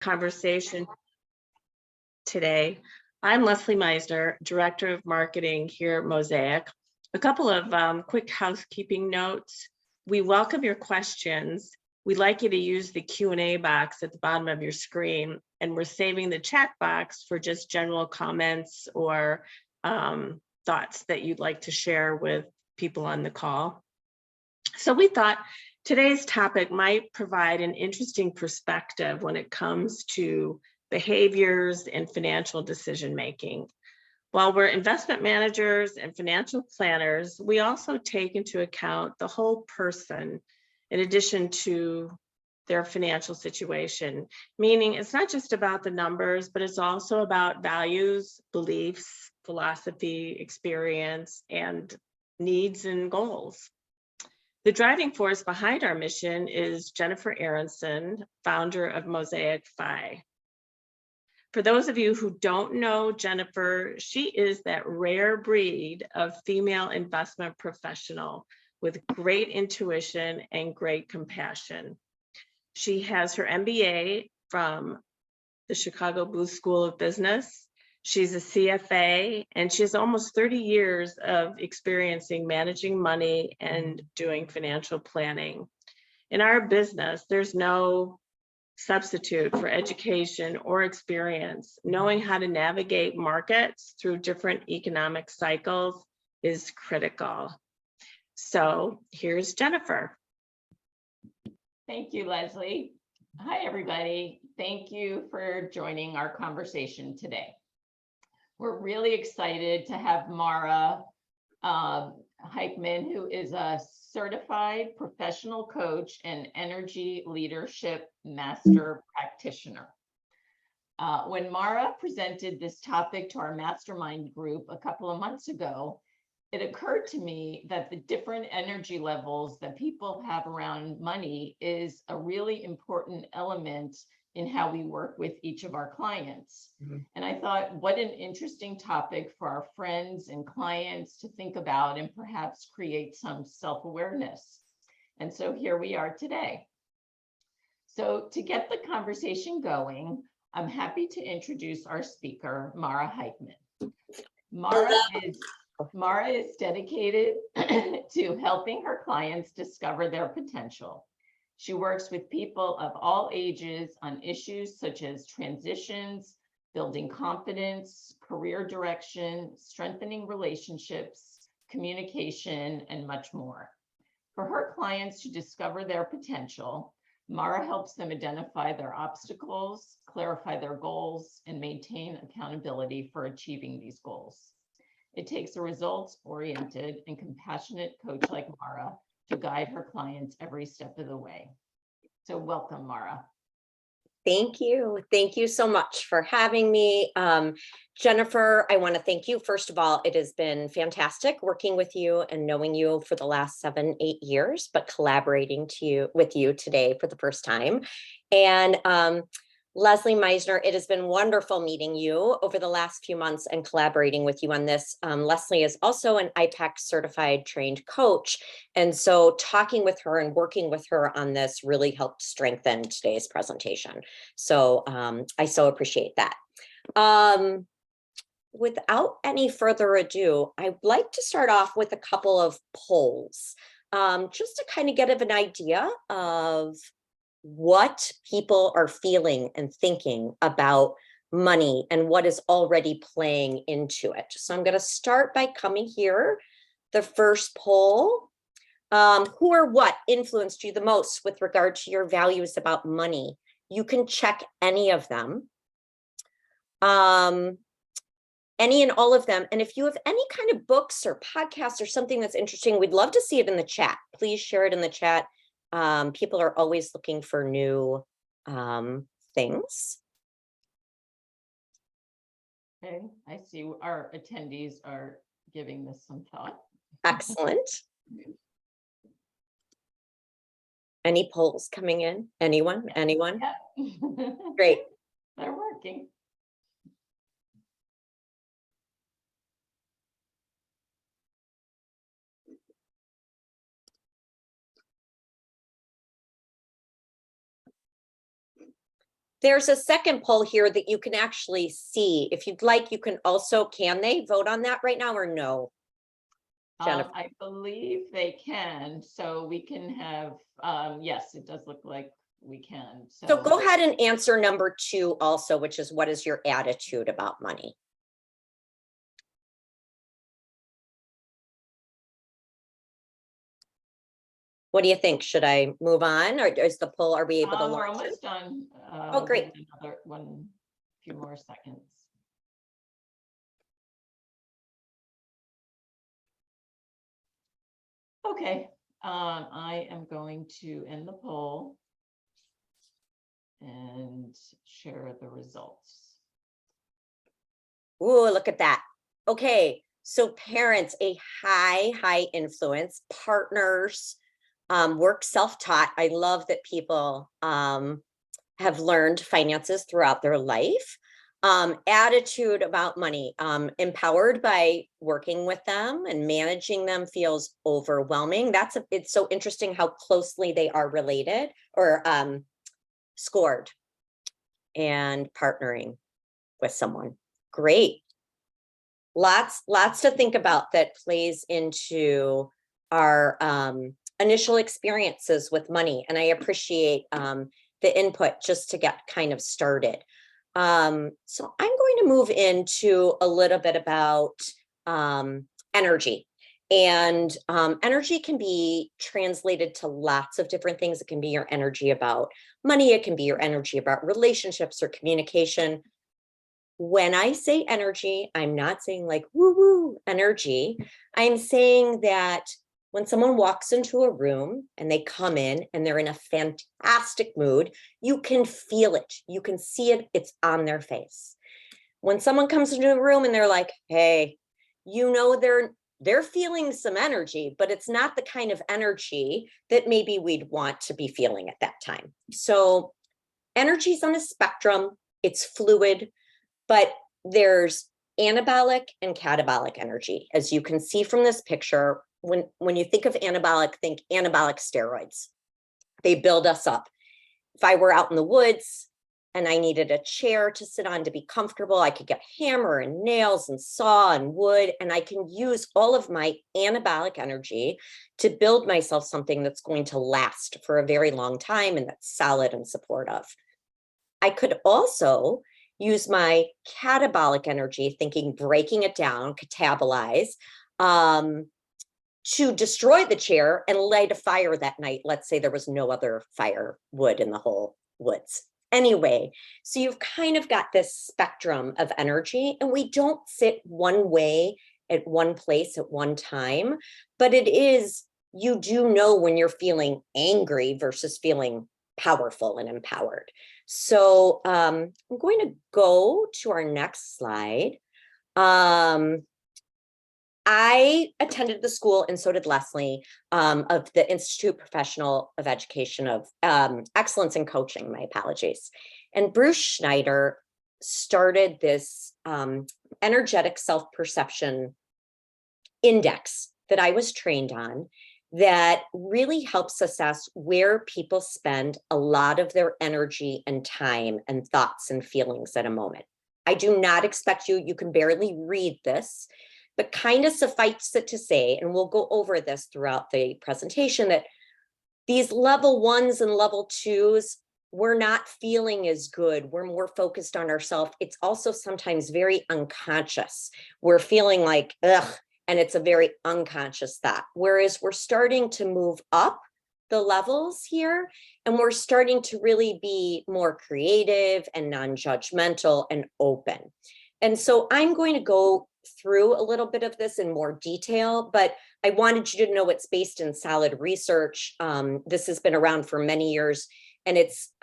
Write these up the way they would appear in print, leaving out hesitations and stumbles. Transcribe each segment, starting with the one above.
conversation today. I'm Leslie Meisner, Director of Marketing here at Mosaic. A couple of quick housekeeping notes. We welcome your questions. We'd like you to use the Q&A box at the bottom of your screen, and we're saving the chat box for just general comments or thoughts that you'd like to share with people on the call. So we thought today's topic might provide an interesting perspective when it comes to behaviors and financial decision making. While we're investment managers and financial planners, we also take into account the whole person in addition to their financial situation, meaning it's not just about the numbers, but it's also about values, beliefs, philosophy, experience, and needs and goals. The driving force behind our mission is Jennifer Aronson, founder of Mosaic Phi. For those of you who don't know Jennifer, she is that rare breed of female investment professional with great intuition and great compassion. She has her MBA from the Chicago Booth School of Business. She's a CFA, and she has almost 30 years of experiencing managing money and doing financial planning. In our business, there's no substitute for education or experience. Knowing how to navigate markets through different economic cycles is critical. So here's Jennifer. Thank you, Leslie. Hi, everybody. Thank you for joining our conversation today. We're really excited to have Mara Heichman, who is a certified professional coach and energy leadership master practitioner. When Mara presented this topic to our mastermind group a couple of months ago, it occurred to me that the different energy levels that people have around money is a really important element in how we work with each of our clients. And I thought, what an interesting topic for our friends and clients to think about and perhaps create some self-awareness. And so here we are today. So to get the conversation going, I'm happy to introduce our speaker, Mara Heichman. Mara is dedicated to helping her clients discover their potential. She works with people of all ages on issues such as transitions, building confidence, career direction, strengthening relationships, communication, and much more. For her clients to discover their potential, Mara helps them identify their obstacles, clarify their goals, and maintain accountability for achieving these goals. It takes a results-oriented and compassionate coach like Mara to guide her clients every step of the way. So welcome, Mara. Thank you. Thank you so much for having me. Jennifer, I want to thank you. First of all, it has been fantastic working with you and knowing you for the last 7-8 years, but collaborating with you today for the first time. And Leslie Meisner, it has been wonderful meeting you over the last few months and collaborating with you on this. Leslie is also an IPEC certified trained coach. And so talking with her and working with her on this really helped strengthen today's presentation. So I so appreciate that. Without any further ado, I'd like to start off with a couple of polls, just to kind of get an idea of what people are feeling and thinking about money and what is already playing into it. So I'm going to start by coming here. The first poll, who or what influenced you the most with regard to your values about money? You can check any of them, any and all of them. And if you have any kind of books or podcasts or something that's interesting, we'd love to see it in the chat. Please share it in the chat. People are always looking for new things. Okay, I see our attendees are giving this some thought. Excellent. Any polls coming in? Anyone? Anyone? Yeah. Great. They're working. there's a second poll here that you can actually see. If you'd like, you can also, can they vote on that right now or no? Jennifer? I believe they can, so we can have, yes, it does look like we can. So go ahead and answer number 2 also, which is, what is your attitude about money? What do you think? Should I move on, or is the poll, are we able to We're launch it? almost done. Oh, great. Another one, few more seconds. Okay, I am going to end the poll and share the results. Ooh, look at that. Okay, so parents, a high influence, partners, work self-taught. I love that people have learned finances throughout their life. Attitude about money, empowered by working with them and managing them feels overwhelming. It's so interesting how closely they are related or scored, and partnering with someone. Great. Lots to think about that plays into our initial experiences with money. And I appreciate the input just to get kind of started. So I'm going to move into a little bit about energy. And energy can be translated to lots of different things. It can be your energy about money. It can be your energy about relationships or communication. When I say energy, I'm not saying like woo-woo energy. I'm saying that when someone walks into a room and they come in and they're in a fantastic mood, you can feel it. You can see it. It's on their face. When someone comes into a room and they're like, hey, you know, they're feeling some energy, but it's not the kind of energy that maybe we'd want to be feeling at that time. So energy is on a spectrum. It's fluid. But there's anabolic and catabolic energy. As you can see from this picture, when you think of anabolic, think anabolic steroids. They build us up. If I were out in the woods and I needed a chair to sit on to be comfortable, I could get hammer and nails and saw and wood, and I can use all of my anabolic energy to build myself something that's going to last for a very long time and that's solid and supportive. I could also use my catabolic energy, thinking breaking it down, catabolize, to destroy the chair and light a fire that night. Let's say there was no other firewood in the whole woods. Anyway, so you've kind of got this spectrum of energy, and we don't sit one way at one place at one time, but it is, you do know when you're feeling angry versus feeling powerful and empowered. So I'm going to go to our next slide. I attended the school, and so did Leslie, of the Institute Professional of Education of Excellence in Coaching, my apologies. And Bruce Schneider started this energetic self-perception index that I was trained on that really helps assess where people spend a lot of their energy and time and thoughts and feelings at a moment. I do not expect you can barely read this, but kind of suffice it to say, and we'll go over this throughout the presentation, that these level 1s and level 2s, we're not feeling as good. We're more focused on ourselves. It's also sometimes very unconscious. We're feeling like, ugh, and it's a very unconscious thought. Whereas we're starting to move up the levels here, and we're starting to really be more creative and non-judgmental and open. And so I'm going to go through a little bit of this in more detail, but I wanted you to know it's based in solid research. This has been around for many years, and it's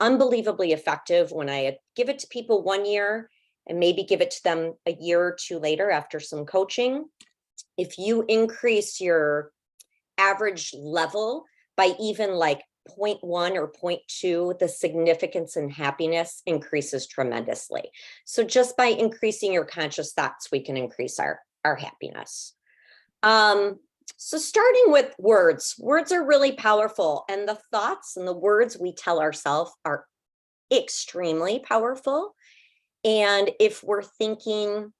unbelievably effective. When I give it to people 1 year and maybe give it to them a year or two later after some coaching, if you increase your average level by even like 0.1 or 0.2, the significance and happiness increases tremendously. So just by increasing your conscious thoughts, we can increase our happiness. So starting with words are really powerful, and the thoughts and the words we tell ourselves are extremely powerful. And if we're thinking,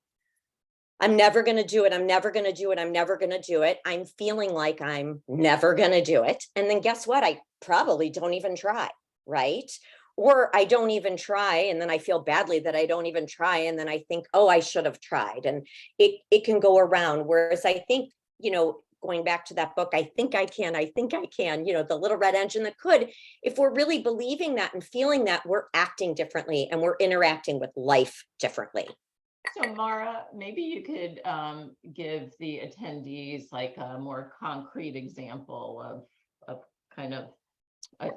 I'm never going to do it, I'm never going to do it, I'm never going to do it, I'm feeling like I'm never going to do it. And then guess what? I probably don't even try, right? Or I don't even try, and then I feel badly that I don't even try. And then I think, oh, I should have tried. And it can go around. Whereas I think, going back to that book, I think I can, the little red engine that could, if we're really believing that and feeling that, we're acting differently and we're interacting with life differently. So Mara, maybe you could give the attendees like a more concrete example of kind of a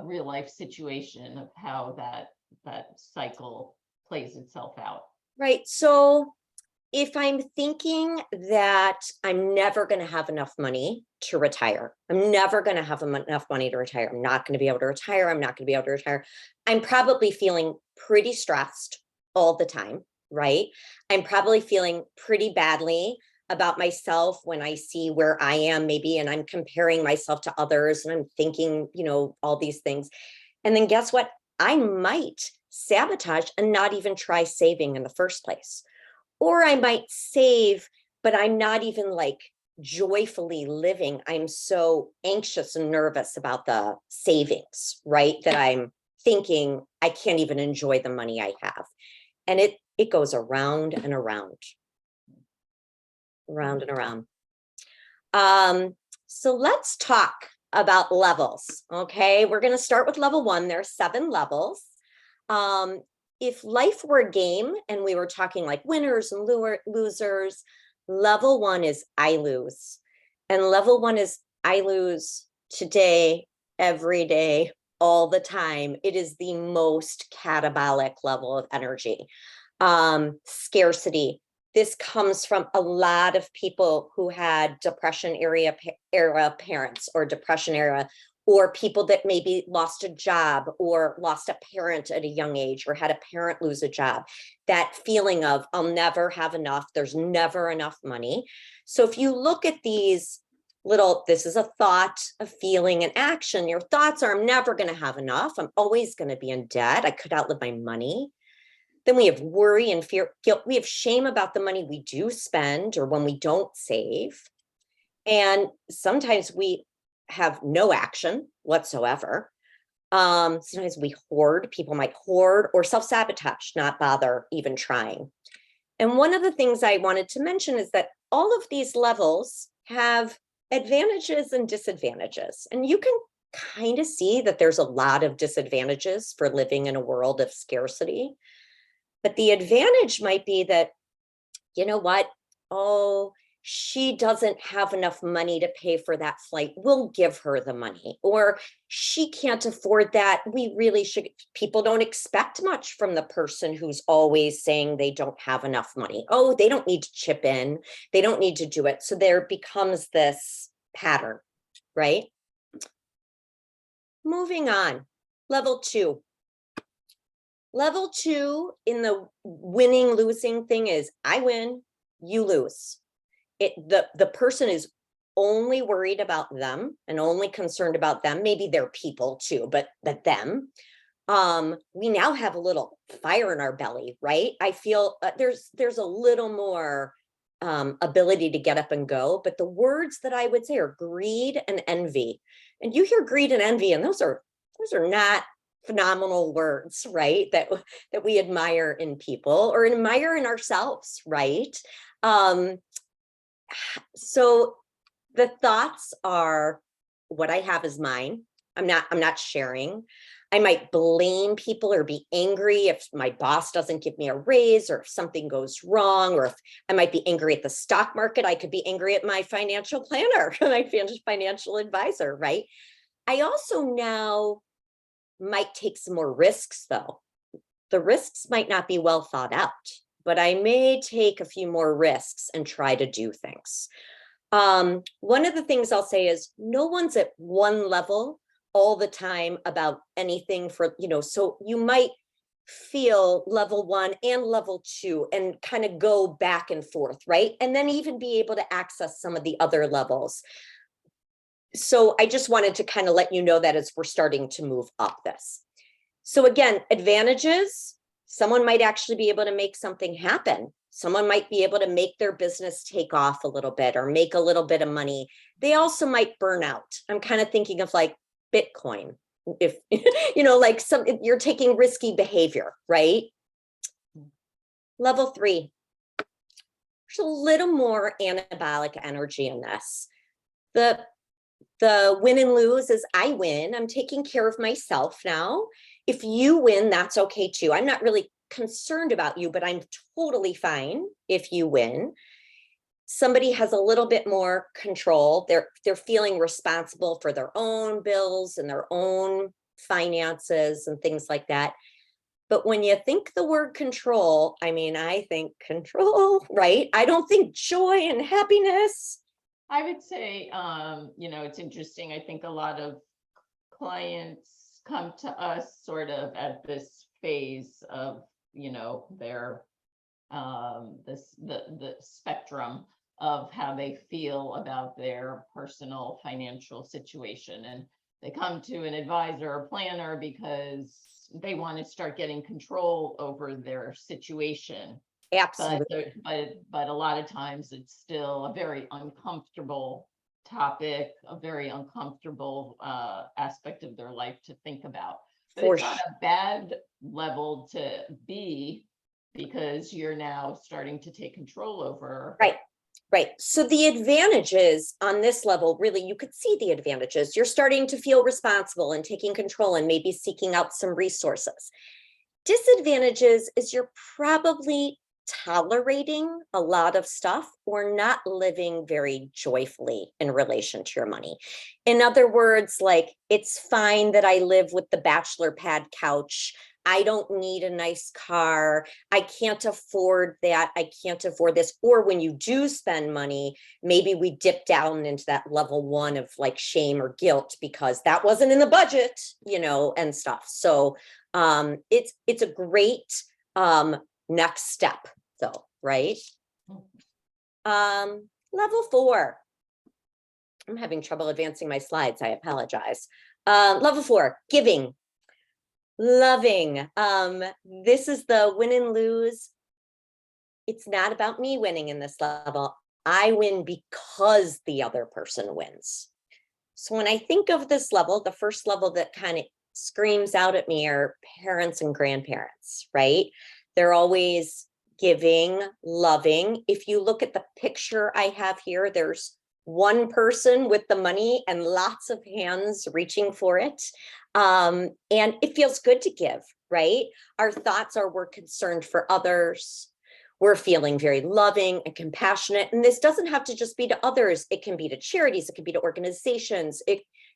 real life situation of how that cycle plays itself out. Right. So if I'm thinking that I'm never going to have enough money to retire, I'm never going to have enough money to retire, I'm not going to be able to retire, I'm not going to be able to retire, I'm probably feeling pretty stressed all the time, right? I'm probably feeling pretty badly about myself when I see where I am maybe, and I'm comparing myself to others and I'm thinking, all these things. And then guess what? I might sabotage and not even try saving in the first place. Or I might save, but I'm not even like joyfully living. I'm so anxious and nervous about the savings, right? That I'm thinking I can't even enjoy the money I have. And it goes around and around. Around and around. So let's talk about levels. Okay, we're going to start with level 1. There are 7 levels. If life were a game and we were talking like winners and losers, level 1 is I lose. And level 1 is I lose today, every day, all the time. It is the most catabolic level of energy. Scarcity. This comes from a lot of people who had Depression era parents or Depression era, or people that maybe lost a job or lost a parent at a young age or had a parent lose a job. That feeling of I'll never have enough, there's never enough money. So if you look at these this is a thought, a feeling, an action. Your thoughts are I'm never going to have enough, I'm always going to be in debt, I could outlive my money. Then we have worry and fear, guilt. We have shame about the money we do spend or when we don't save. And sometimes we have no action whatsoever. Sometimes we hoard, people might hoard or self-sabotage, not bother even trying. And one of the things I wanted to mention is that all of these levels have advantages and disadvantages. And you can kind of see that there's a lot of disadvantages for living in a world of scarcity. But the advantage might be that, you know what? Oh, she doesn't have enough money to pay for that flight. We'll give her the money. Or she can't afford that. We really should. People don't expect much from the person who's always saying they don't have enough money. Oh, they don't need to chip in. They don't need to do it. So there becomes this pattern, right? Moving on. Level 2. Level 2 in the winning, losing thing is I win, you lose. The person is only worried about them and only concerned about them. Maybe they're people too, but them. We now have a little fire in our belly, right? I feel there's a little more ability to get up and go. But the words that I would say are greed and envy. And you hear greed and envy, and those are not phenomenal words, right? That we admire in people or admire in ourselves, right? So the thoughts are what I have is mine. I'm not sharing. I might blame people or be angry if my boss doesn't give me a raise or if something goes wrong, or if I might be angry at the stock market. I could be angry at my financial planner, my financial advisor, right? I also now might take some more risks though. The risks might not be well thought out, but I may take a few more risks and try to do things. One of the things I'll say is no one's at one level all the time about anything so you might feel level 1 and level 2 and kind of go back and forth, right? And then even be able to access some of the other levels. So I just wanted to kind of let you know that as we're starting to move up this. So again, advantages, someone might actually be able to make something happen. Someone might be able to make their business take off a little bit or make a little bit of money. They also might burn out. I'm kind of thinking of like Bitcoin. If, like you're taking risky behavior, right? Level 3, there's a little more anabolic energy in this. The win and lose is I win. I'm taking care of myself now. If you win, that's okay too. I'm not really concerned about you, but I'm totally fine if you win. Somebody has a little bit more control. They're feeling responsible for their own bills and their own finances and things like that. But when you think the word control, I mean, I think control, right? I don't think joy and happiness. I would say, it's interesting. I think a lot of clients come to us sort of at this phase of, their the spectrum of how they feel about their personal financial situation. And they come to an advisor or planner because they want to start getting control over their situation. Absolutely. But a lot of times it's still a very uncomfortable topic, a very uncomfortable aspect of their life to think about. But For it's not a bad level to be, because you're now starting to take control over. Right. So the advantages on this level, really, you could see the advantages. You're starting to feel responsible and taking control and maybe seeking out some resources. Disadvantages is you're probably tolerating a lot of stuff or not living very joyfully in relation to your money. In other words, like, it's fine that I live with the bachelor pad couch. I don't need a nice car. I can't afford that. I can't afford this. Or when you do spend money, maybe we dip down into that level 1 of like shame or guilt because that wasn't in the budget, and stuff. So it's a great next step though, right? Level 4. I'm having trouble advancing my slides. I apologize. Level 4, giving. Loving. This is the win and lose. It's not about me winning in this level. I win because the other person wins. So when I think of this level, the first level that kind of screams out at me are parents and grandparents, right? They're always giving, loving. If you look at the picture I have here, there's one person with the money and lots of hands reaching for it. And it feels good to give, right? Our thoughts are we're concerned for others. We're feeling very loving and compassionate. And this doesn't have to just be to others. It can be to charities. It can be to organizations.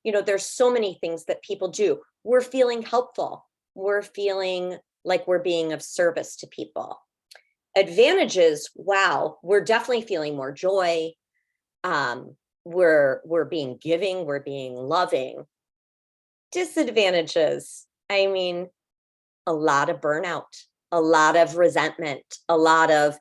There's so many things that people do. We're feeling helpful. We're feeling like we're being of service to people. Advantages, wow, we're definitely feeling more joy. We're being giving, we're being loving. Disadvantages, I mean, a lot of burnout, a lot of resentment, a lot of,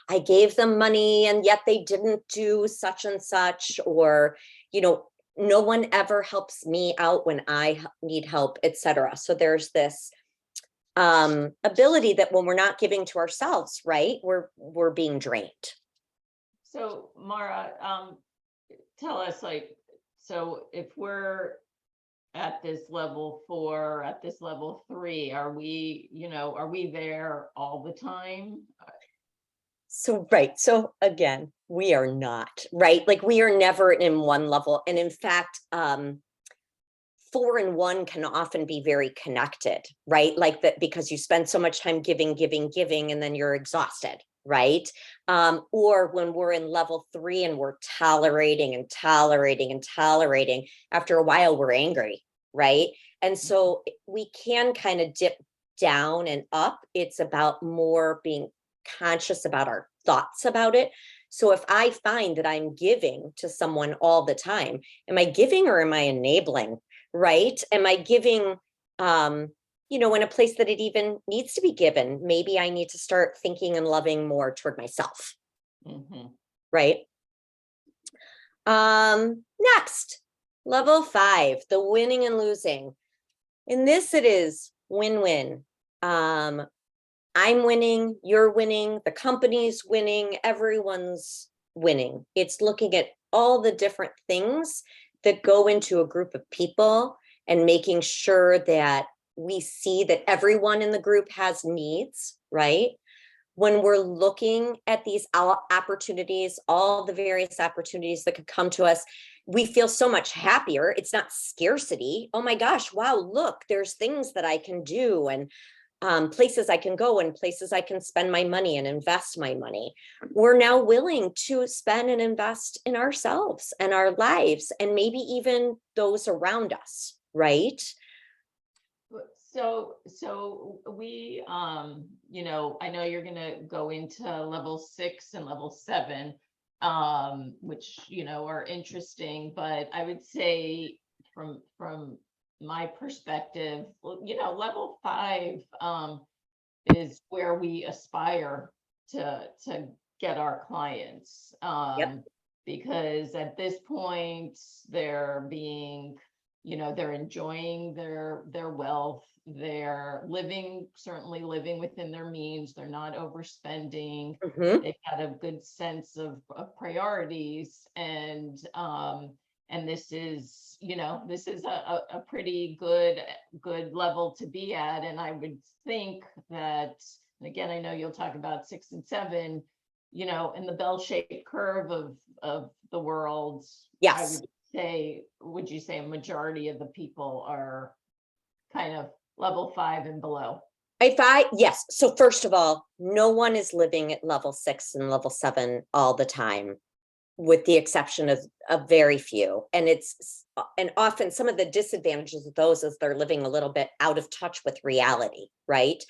I gave them money and yet they didn't do such and such, or, no one ever helps me out when I need help, etc. So there's this ability that when we're not giving to ourselves, right, we're being drained. So Mara, tell us, so if we're at this level 4, at this level 3, are we there all the time? So, right. So again, we are not, right? Like, we are never in one level. And in fact, 4 and 1 can often be very connected, right? Like that, because you spend so much time giving, and then you're exhausted, right? Or when we're in level 3 and we're tolerating, after a while we're angry, right? And so we can kind of dip down and up. It's about more being conscious about our thoughts about it. So if I find that I'm giving to someone all the time, am I giving or am I enabling? Right? Am I giving, in a place that it even needs to be given? Maybe I need to start thinking and loving more toward myself. Mm-hmm. Right? Next, level 5, the winning and losing. In this, it is win-win. I'm winning, you're winning, the company's winning, everyone's winning. It's looking at all the different things that go into a group of people and making sure that we see that everyone in the group has needs, right? When we're looking at these opportunities, all the various opportunities that could come to us, we feel so much happier. It's not scarcity. Oh my gosh, wow, look, there's things that I can do, and places I can go, and places I can spend my money and invest my money. We're now willing to spend and invest in ourselves and our lives, and maybe even those around us, right? So we, you know, I know you're gonna go into level 6 and level 7, which, you know, are interesting, but I would say from my perspective, you know, level 5 is where we aspire to get our clients. Yep. Because at this point they're being, you know, they're enjoying their wealth, they're certainly living within their means, they're not overspending, Mhm. they've got a good sense of priorities, and this is, you know, this is a pretty good level to be at. And I would think that, and again, I know you'll talk about 6 and 7, you know, in the bell-shaped curve of the world. Yes. Would you say a majority of the people are kind of level 5 and below? Yes. So first of all, no one is living at level 6 and level 7 all the time, with the exception of very few. And and often some of the disadvantages of those is they're living a little bit out of touch with reality, right?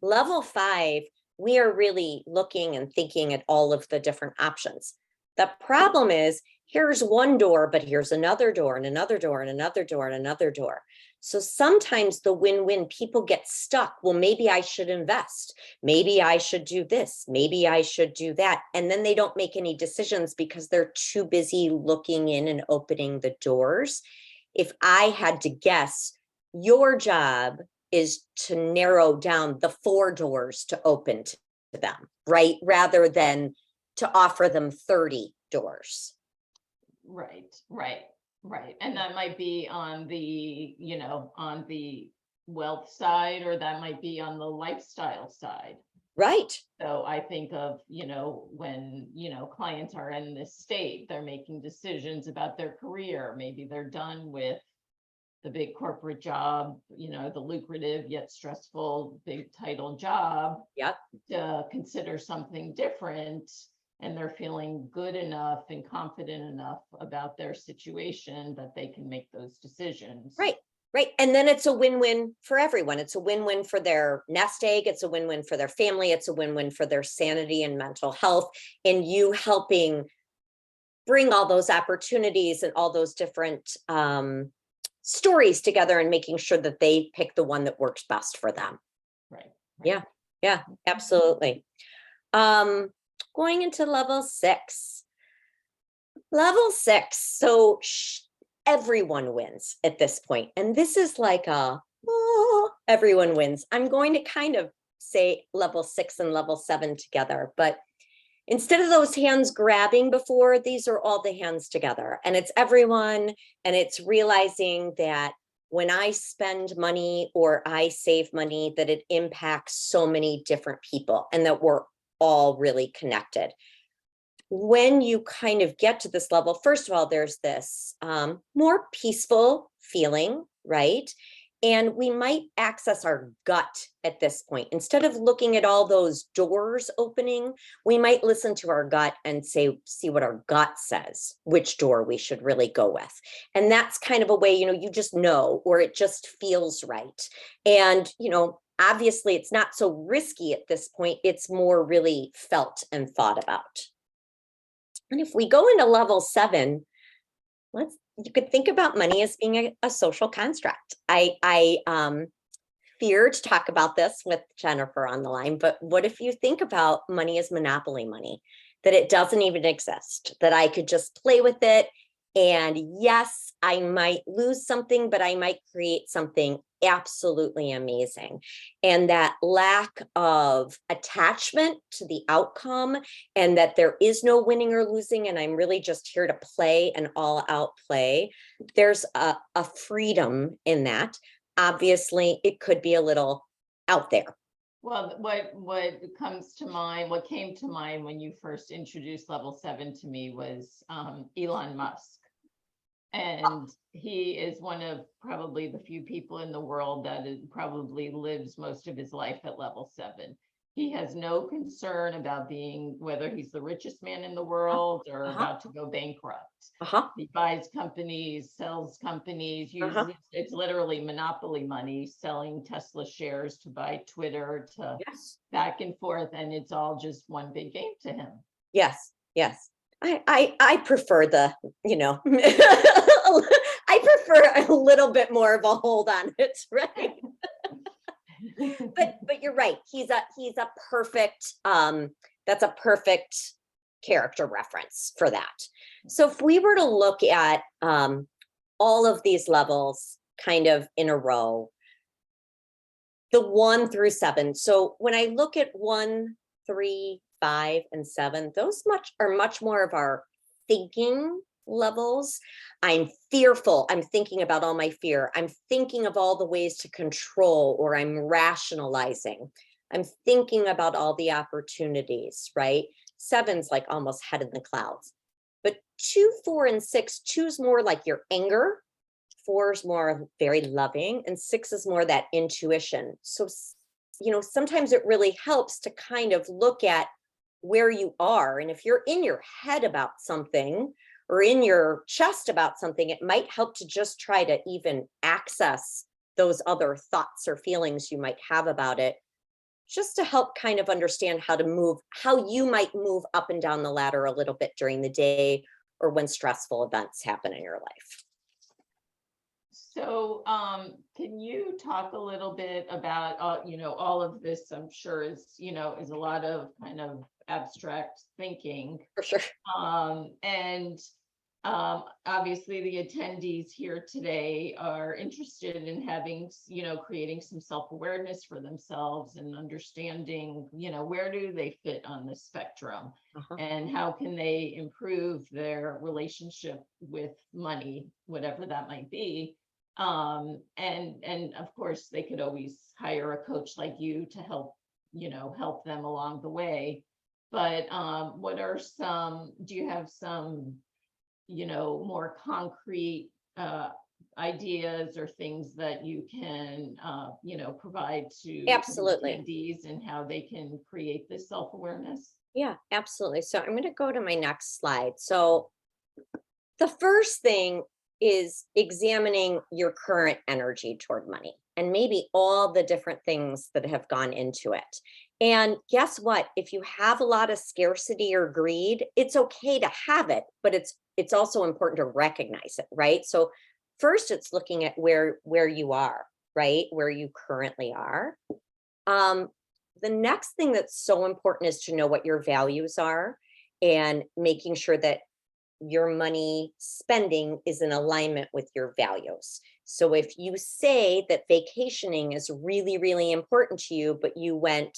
Level 5, we are really looking and thinking at all of the different options. The problem is, here's one door, but here's another door and another door and another door and another door. So sometimes the win-win, people get stuck. Well, maybe I should invest. Maybe I should do this. Maybe I should do that. And then they don't make any decisions because they're too busy looking in and opening the doors. If I had to guess, your job is to narrow down the 4 doors to open to them, right? Rather than to offer them 30 doors. Right. And that might be on the, you know, on the wealth side, or that might be on the lifestyle side. Right. So I think of, you know, when, you know, clients are in this state, they're making decisions about their career. Maybe they're done with the big corporate job, you know, the lucrative yet stressful big title job, Yep. to consider something different. And they're feeling good enough and confident enough about their situation that they can make those decisions. Right. Right. And then it's a win-win for everyone. It's a win-win for their nest egg. It's a win-win for their family. It's a win-win for their sanity and mental health. And you helping bring all those opportunities and all those different stories together, and making sure that they pick the one that works best for them. Right. Yeah, absolutely. Going into level 6. Level 6. So everyone wins at this point. And this is like everyone wins. I'm going to kind of say level 6 and level 7 together, but instead of those hands grabbing before, these are all the hands together, and it's everyone. And it's realizing that when I spend money or I save money, that it impacts so many different people, and that we're all really connected. When you kind of get to this level, first of all, there's this more peaceful feeling, right? And we might access our gut at this point. Instead of looking at all those doors opening, we might listen to our gut and see what our gut says, which door we should really go with. And that's kind of a way, you know, you just know, or it just feels right. And, you know, obviously it's not so risky at this point. It's more really felt and thought about. And if we go into level 7, you could think about money as being a social construct. I fear to talk about this with Jennifer on the line, but what if you think about money as monopoly money, that it doesn't even exist, that I could just play with it, and yes, I might lose something, but I might create something absolutely amazing. And that lack of attachment to the outcome, and that there is no winning or losing, and I'm really just here to play an all out play. There's a freedom in that. Obviously, it could be a little out there. Well, what came to mind when you first introduced level 7 to me was Elon Musk. And he is one of probably the few people in the world that probably lives most of his life at level 7. He has no concern about being, whether he's the richest man in the world or about to go bankrupt. He buys companies, sells companies, uses it's literally monopoly money, selling Tesla shares to buy Twitter, to back and forth, and it's all just one big game to him. Yes, yes. I prefer the, I prefer a little bit more of a hold on it, right? But you're right. He's a perfect, that's a perfect character reference for that. So if we were to look at all of these levels kind of in a row, the 1 through 7. So when I look at 1, 3, 5, and 7, those are much more of our thinking levels. I'm fearful. I'm thinking about all my fear. I'm thinking of all the ways to control, or I'm rationalizing. I'm thinking about all the opportunities, right? 7's like almost head in the clouds. But 2, 4, and 6, 2's more like your anger. 4's more very loving, and 6 is more that intuition. So, sometimes it really helps to kind of look at where you are. And if you're in your head about something, or in your chest about something, it might help to just try to even access those other thoughts or feelings you might have about it, just to help kind of understand how you might move up and down the ladder a little bit during the day, or when stressful events happen in your life. So can you talk a little bit about, all of this, I'm sure is a lot of kind of abstract thinking. For sure. And obviously the attendees here today are interested in having, creating some self-awareness for themselves and understanding, where do they fit on the spectrum, and how can they improve their relationship with money, whatever that might be. And of course they could always hire a coach like you to help them along the way. But do you have some, more concrete ideas or things that you can, provide to Absolutely. attendees and how they can create this self-awareness? Yeah, absolutely. So I'm going to go to my next slide. So the first thing is examining your current energy toward money, and maybe all the different things that have gone into it. And guess what? If you have a lot of scarcity or greed, it's okay to have it, but it's also important to recognize it, right? So first, it's looking at where you are, right? Where you currently are. The next thing that's so important is to know what your values are, and making sure that your money spending is in alignment with your values. So if you say that vacationing is really, really important to you, but you went,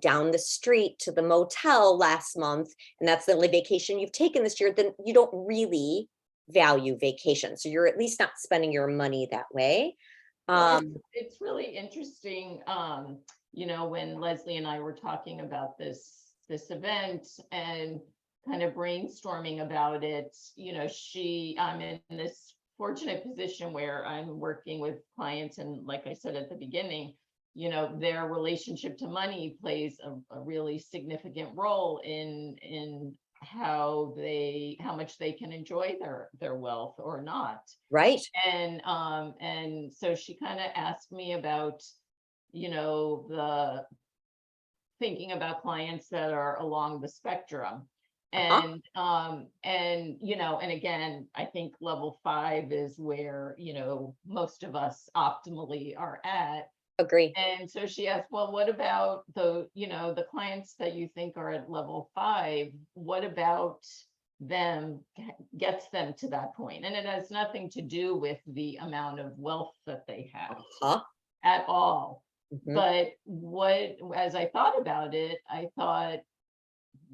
down the street to the motel last month, and that's the only vacation you've taken this year, then you don't really value vacation. So you're at least not spending your money that way. Well, it's really interesting, when Leslie and I were talking about this event and kind of brainstorming about it, I'm in this fortunate position where I'm working with clients, and like I said at the beginning, their relationship to money plays a really significant role in how much they can enjoy their wealth or not. Right. And so she kind of asked me about, the thinking about clients that are along the spectrum. And and again, I think level 5 is where, most of us optimally are at. Agree. And so she asked, well, what about the clients that you think are at level 5? What about them, gets them to that point. And it has nothing to do with the amount of wealth that they have Huh? at all. Mhm. But as I thought about it, I thought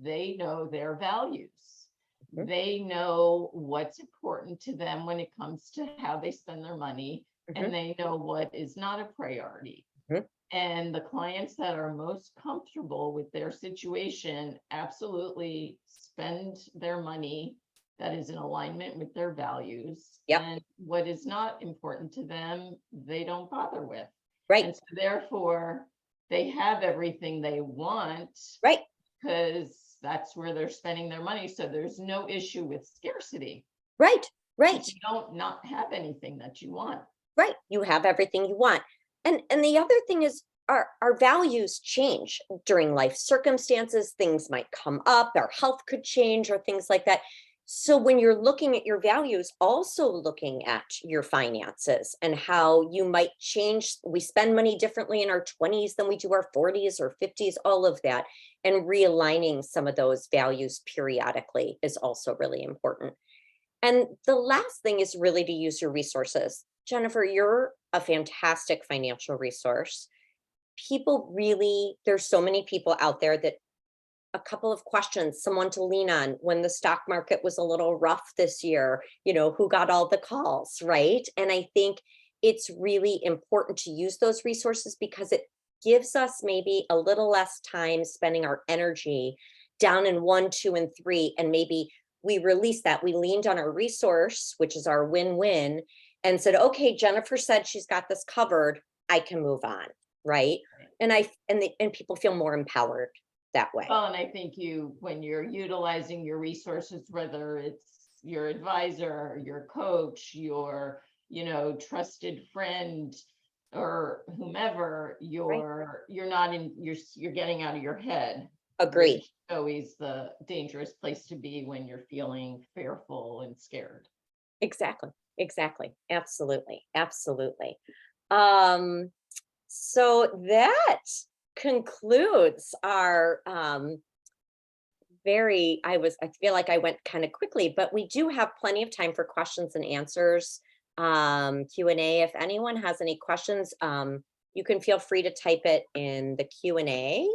they know their values. Mhm. They know what's important to them when it comes to how they spend their money, Mhm. and they know what is not a priority. Mhm. And the clients that are most comfortable with their situation absolutely spend their money that is in alignment with their values. Yep. And what is not important to them, they don't bother with. Right, And so therefore, they have everything they want right, because that's where they're spending their money. So there's no issue with scarcity. right, right. You don't not have anything that you want. Right. You have everything you want. And the other thing is our values change during life circumstances. Things might come up, our health could change or things like that. So when you're looking at your values, also looking at your finances and how you might change, we spend money differently in our 20s than we do our 40s or 50s, all of that. And realigning some of those values periodically is also really important. And the last thing is really to use your resources. Jennifer, you're a fantastic financial resource. People really, there's so many people out there that a couple of questions, someone to lean on when the stock market was a little rough this year, who got all the calls, right? And I think it's really important to use those resources because it gives us maybe a little less time spending our energy down in 1, 2, and 3. And maybe we release that. We leaned on our resource, which is our win-win, and said, okay, Jennifer said she's got this covered. I can move on, right? And people feel more empowered that way. Well, and I think when you're utilizing your resources, whether it's your advisor, your coach, your, trusted friend or whomever, you're getting out of your head. Agreed. Which is always the dangerous place to be when you're feeling fearful and scared. Exactly. Exactly. Absolutely. Absolutely. So that concludes our I feel like I went kind of quickly, but we do have plenty of time for questions and answers. Q&A. If anyone has any questions, you can feel free to type it in the Q&A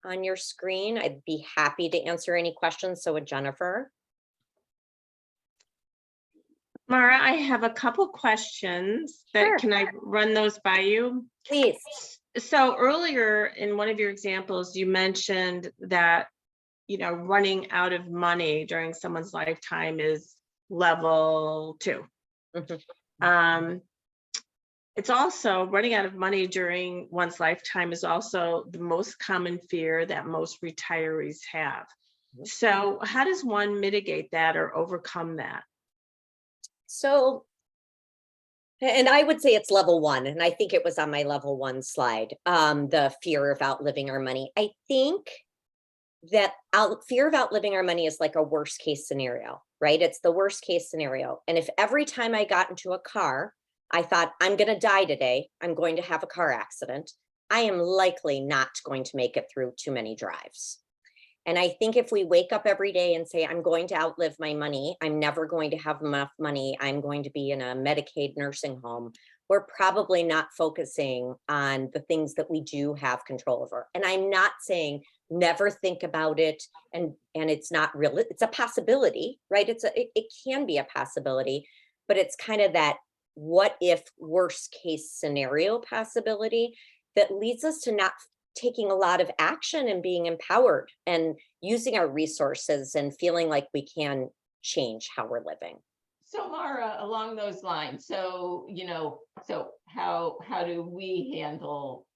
on your screen. I'd be happy to answer any questions. So would Jennifer. Mara, I have a couple questions Sure. can I run those by you? Please. So earlier in one of your examples, you mentioned that, running out of money during someone's lifetime is level 2. Mhm. It's also running out of money during one's lifetime is also the most common fear that most retirees have. Mhm. So how does one mitigate that or overcome that? So, and I would say it's level 1, and I think it was on my level 1 slide, the fear of outliving our money. I think that fear of outliving our money is like a worst case scenario, right? It's the worst case scenario. And if every time I got into a car, I thought, I'm going to die today, I'm going to have a car accident, I am likely not going to make it through too many drives. And I think if we wake up every day and say, I'm going to outlive my money, I'm never going to have enough money, I'm going to be in a Medicaid nursing home, we're probably not focusing on the things that we do have control over. And I'm not saying never think about it and it's not real, it's a possibility, right? It can be a possibility, but it's kind of that what if worst case scenario possibility that leads us to not taking a lot of action and being empowered and using our resources and feeling like we can change how we're living. So Mara, along those lines, so how do we handle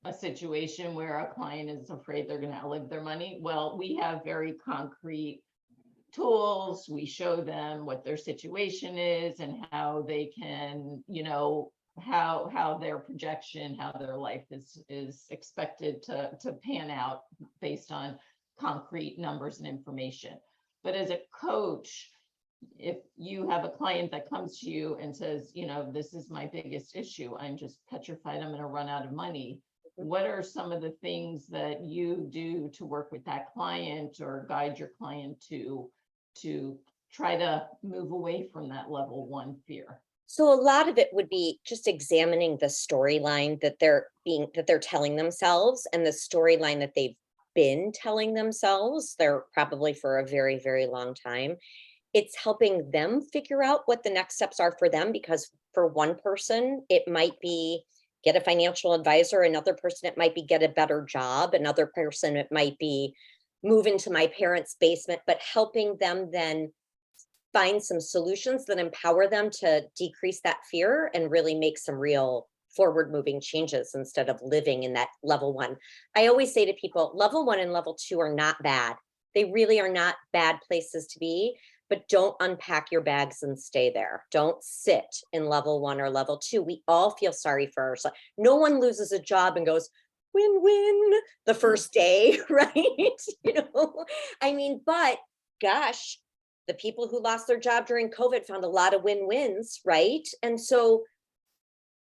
a situation where a client is afraid they're going to outlive their money? Well, we have very concrete tools. We show them what their situation is and how they can, how their projection, how their life is expected to pan out based on concrete numbers and information. But as a coach, if you have a client that comes to you and says, this is my biggest issue, I'm just petrified I'm going to run out of money, what are some of the things that you do to work with that client or guide your client to to try to move away from that level 1 fear? So a lot of it would be just examining the storyline that they're telling themselves, and the storyline that they've been telling themselves. They're probably for a very, very long time. It's helping them figure out what the next steps are for them, because for one person, it might be get a financial advisor. Another person, it might be get a better job. Another person, it might be move into my parents' basement, but helping them then find some solutions that empower them to decrease that fear and really make some real forward moving changes instead of living in that level 1. I always say to people, level 1 and level 2 are not bad. They really are not bad places to be, but don't unpack your bags and stay there. Don't sit in level 1 or level 2. We all feel sorry for ourselves. No one loses a job and goes, win-win the first day, right? I mean, but gosh, the people who lost their job during COVID found a lot of win-wins, right? And so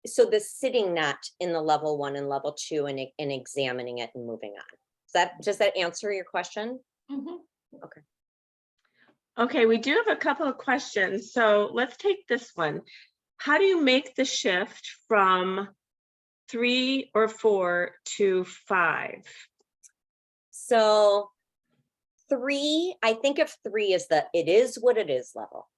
the sitting not in the level 1 and level 2 and examining it and moving on. Does that answer your question? Mhm. Okay. Okay, we do have a couple of questions. So let's take this one. How do you make the shift from 3 or 4 to 5? So 3, I think of 3 as it is what it is level.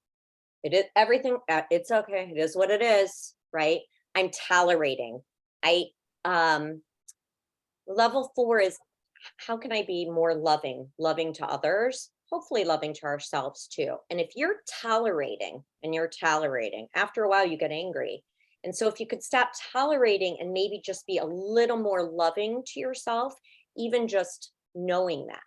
It is everything. It's okay. It is what it is, right? I'm tolerating. Level 4 is how can I be more loving to others, hopefully loving to ourselves too. And if you're tolerating, after a while you get angry. And so if you could stop tolerating and maybe just be a little more loving to yourself, even just knowing that.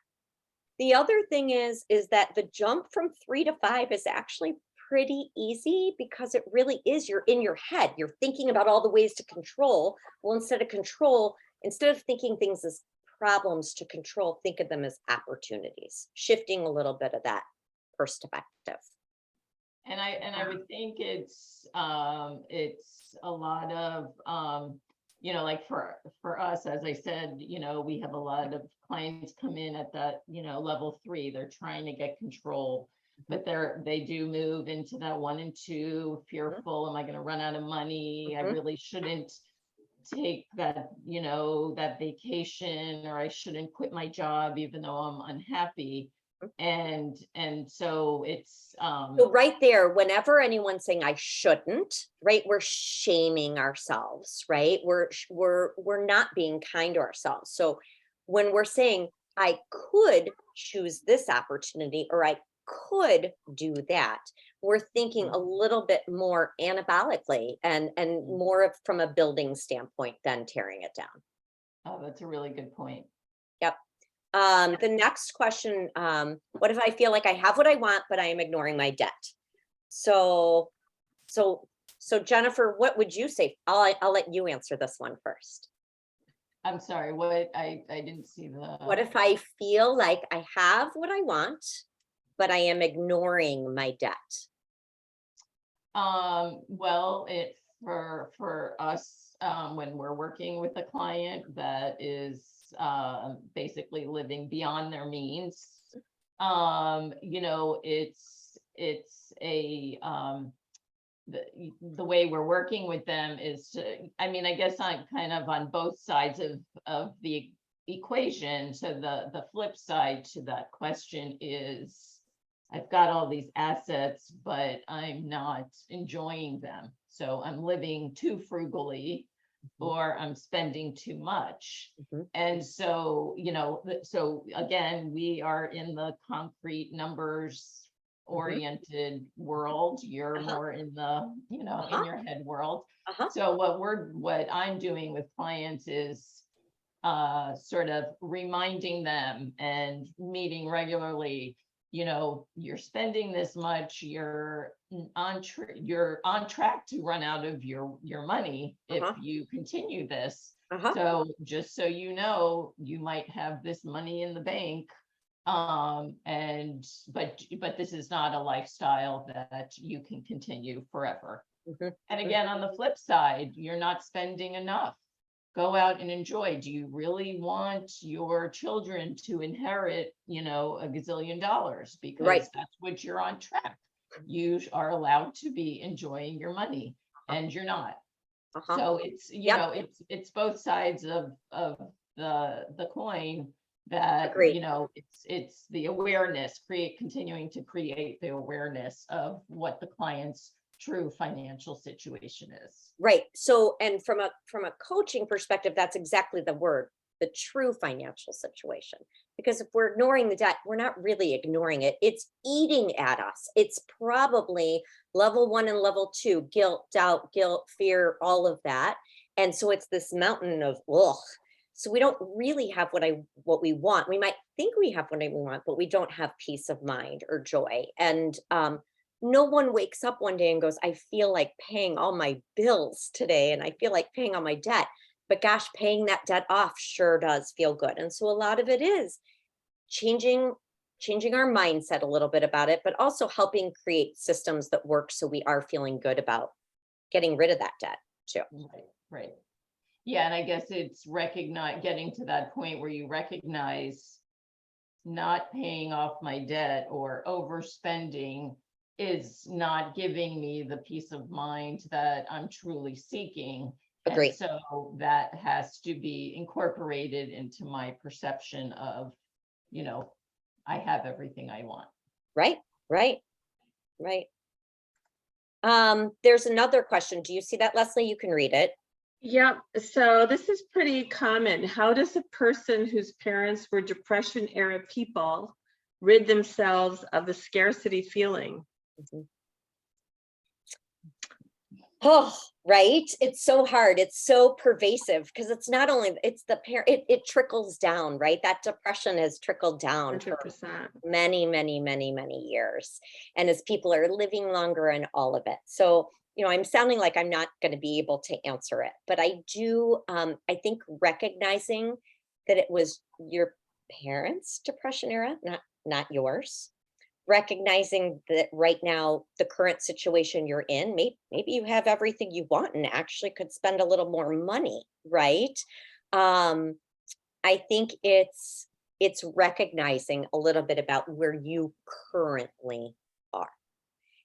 The other thing is that the jump from 3 to 5 is actually pretty easy, because it really is, you're in your head, you're thinking about all the ways to control. Well, instead of thinking things as problems to control, think of them as opportunities, shifting a little bit of that perspective. And I would think it's a lot of like for us, as I said, we have a lot of clients come in at that level 3. They're trying to get control, but they do move into that 1 and 2 fearful. Am I going to run out of money? I really shouldn't take that that vacation, or I shouldn't quit my job even though I'm unhappy. And so it's So right there, whenever anyone's saying I shouldn't, right, we're shaming ourselves, right? We're not being kind to ourselves. So when we're saying I could choose this opportunity, or I could do that, we're thinking a little bit more anabolically and more of from a building standpoint than tearing it down. oh, that's a really good point. Yep. The next question, what if I feel like I have what I want, but I am ignoring my debt? So Jennifer, what would you say? I'll let you answer this one first. I'm sorry, what I didn't see the. What if I feel like I have what I want, but I am ignoring my debt? Well, for us, when we're working with a client that is basically living beyond their means, it's a the way we're working with them is to, I guess I'm kind of on both sides of the equation. So the flip side to that question is, I've got all these assets, but I'm not enjoying them. So I'm living too frugally, or I'm spending too much. And so, so again, we are in the concrete numbers oriented world. You're more in the, in your head world. So what I'm doing with clients is sort of reminding them and meeting regularly. You're spending this much, you're on track to run out of your money if you continue this. So just so you know, you might have this money in the bank, but this is not a lifestyle that you can continue forever. And again, on the flip side, you're not spending enough. go out and enjoy. Do you really want your children to inherit, a gazillion dollars? Because Right. that's what you're on track. You are allowed to be enjoying your money, and you're not. Uh-huh. So it's, Yep. it's both sides of the coin that, Agreed. it's the awareness, continuing to create the awareness of what the client's true financial situation is. Right. So, and from a coaching perspective, that's exactly the word, the true financial situation. Because if we're ignoring the debt, we're not really ignoring it. It's eating at us. It's probably level 1 and level 2, guilt, doubt, guilt, fear, all of that. And so it's this mountain of ugh. So we don't really have what we want. We might think we have what we want, but we don't have peace of mind or joy. And no one wakes up one day and goes, I feel like paying all my bills today and I feel like paying all my debt. But gosh, paying that debt off sure does feel good. And so a lot of it is changing our mindset a little bit about it, but also helping create systems that work so we are feeling good about getting rid of that debt too. Right. Yeah, and I guess it's getting to that point where you recognize not paying off my debt or overspending is not giving me the peace of mind that I'm truly seeking. Agreed. And so that has to be incorporated into my perception of, I have everything I want. Right. There's another question. Do you see that, Leslie? You can read it. Yep. So this is pretty common. How does a person whose parents were Depression era people rid themselves of the scarcity feeling? Mhm. Oh, right. It's so hard. It's so pervasive because it's not only, it's the parent, it trickles down, right? That depression has trickled down for 100%. many, many, many, many years. And as people are living longer and all of it. So, I'm sounding like I'm not going to be able to answer it, but I do, I think recognizing that it was your parents' depression era, not yours. Recognizing that right now, the current situation you're in, maybe you have everything you want and actually could spend a little more money, right? I think it's recognizing a little bit about where you currently are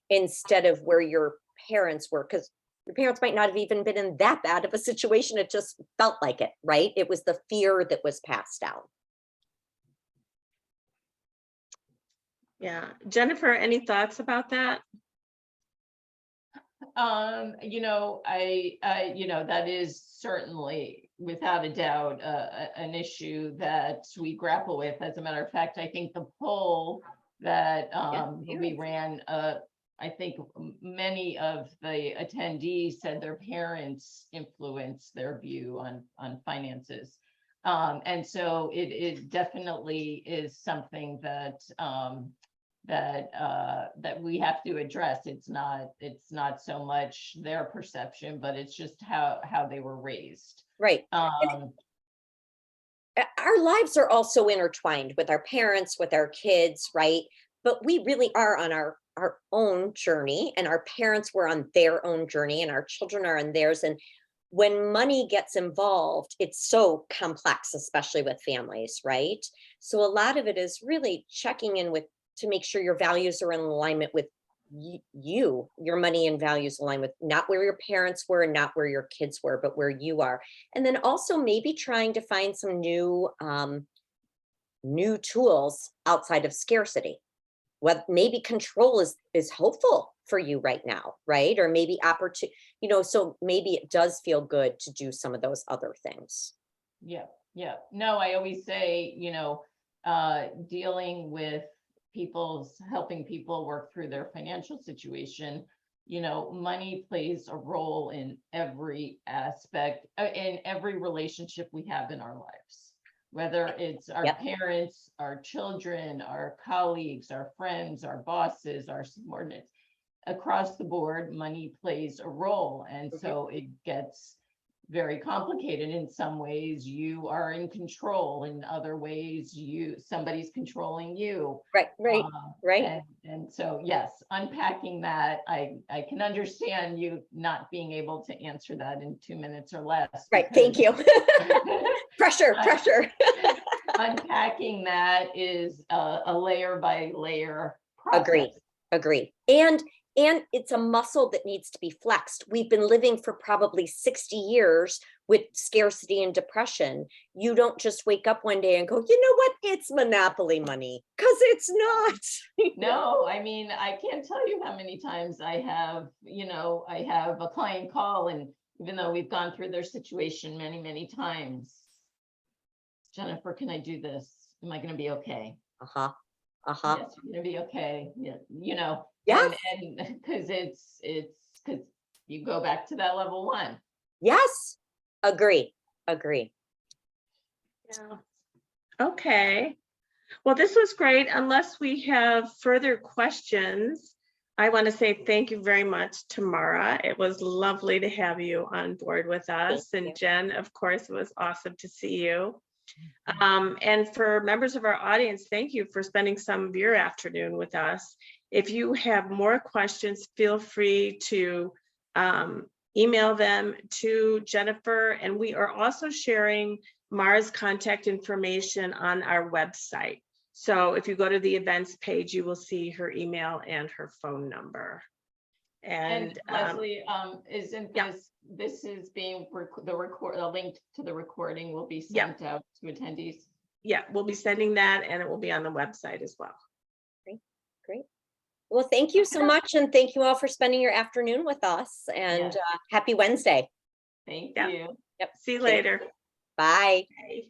instead of where your parents were, because your parents might not have even been in that bad of a situation. It just felt like it, right? It was the fear that was passed down. Yeah. Jennifer, any thoughts about that? That is certainly without a doubt an issue that we grapple with. As a matter of fact, I think the poll that we ran, I think many of the attendees said their parents influenced their view on finances. And so it definitely is something that that we have to address. It's not so much their perception, but it's just how they were raised. Right. Um, Our lives are also intertwined with our parents, with our kids, right? But we really are on our own journey, and our parents were on their own journey, and our children are on theirs. And when money gets involved, it's so complex, especially with families, right? So a lot of it is really checking in with to make sure your values are in alignment with your money and values align with not where your parents were and not where your kids were, but where you are. And then also maybe trying to find some new tools outside of scarcity. What maybe control is hopeful for you right now, right? Or maybe opportunity, so maybe it does feel good to do some of those other things. Yeah. No, I always say, dealing with helping people work through their financial situation, money plays a role in every aspect, in every relationship we have in our lives, whether it's our parents, our children, our colleagues, our friends, our bosses, our subordinates. Across the board, money plays a role. And so it gets very complicated. In some ways, you are in control. In other ways, somebody's controlling you. Right, right, right. And so, yes, unpacking that, I can understand you not being able to answer that in 2 minutes or less. Right, thank you. Pressure. Unpacking that is a layer by layer process. Agree. And it's a muscle that needs to be flexed. We've been living for probably 60 years with scarcity and depression. You don't just wake up one day and go, you know what? It's monopoly money, because it's not. No, I mean, I can't tell you how many times I have a client call, and even though we've gone through their situation many, many times, Jennifer, can I do this? Am I going to be okay? Uh-huh. Yes, you're going to be okay. Yeah, Yes. And because it's because you go back to that level 1. Yes. Agree. Yeah. Okay. Well, this was great. Unless we have further questions, I want to say thank you very much to Mara. It was lovely to have you on board with us. Thank you. And Jen, of course, it was awesome to see you. And for members of our audience, thank you for spending some of your afternoon with us. If you have more questions, feel free to email them to Jennifer. And we are also sharing Mara's contact information on our website. So if you go to the events page, you will see her email and her phone number. And Leslie, isn't this is being the link to the recording will be sent out to attendees? Yeah, we'll be sending that, and it will be on the website as well. Great. Well, thank you so much. And thank you all for spending your afternoon with us, and happy Wednesday. Thank Yeah. you. Yep. See you later. Bye. Bye.